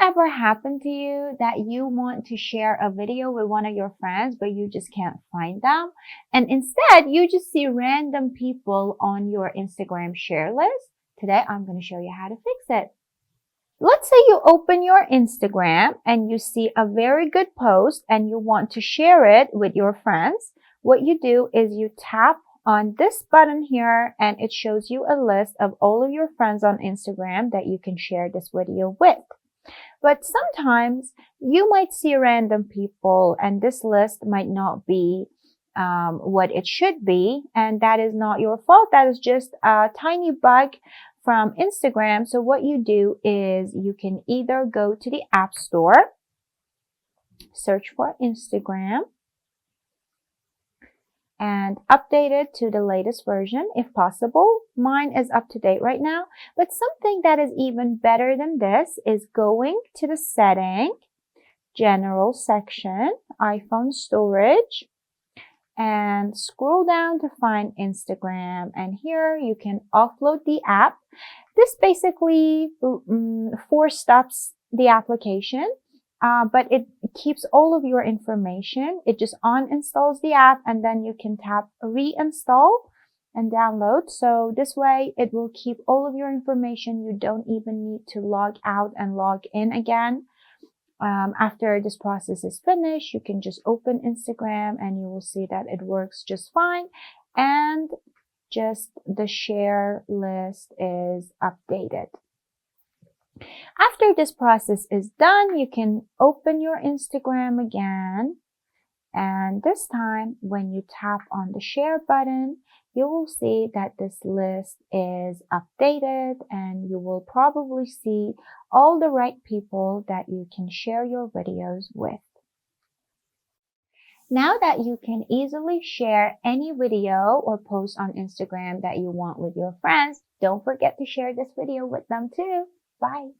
ever happened to you that you want to share a video with one of your friends, but you just can't find them? And instead, you just see random people on your Instagram share list? Today, I'm going to show you how to fix it. Let's say you open your Instagram and you see a very good post and you want to share it with your friends. What you do is you tap on this button here and it shows you a list of all of your friends on Instagram that you can share this video with. But sometimes you might see random people and this list might not be what it should be. And that is not your fault. That is just a tiny bug from Instagram. So what you do is you can either go to the App Store, search for Instagram, and update it to the latest version if possible. Mine is up to date right now, but something that is even better than this is going to the setting, general section, iPhone storage, and scroll down to find Instagram. And here you can offload the app. This basically four-steps the application. But it keeps all of your information. It just uninstalls the app and then you can tap reinstall and download. So this way it will keep all of your information. You don't even need to log out and log in again. After this process is finished, you can just open Instagram and you will see that it works just fine. And just the share list is updated. After this process is done, you can open your Instagram again. And this time, when you tap on the share button, you will see that this list is updated and you will probably see all the right people that you can share your videos with. Now that you can easily share any video or post on Instagram that you want with your friends, don't forget to share this video with them too. Bye.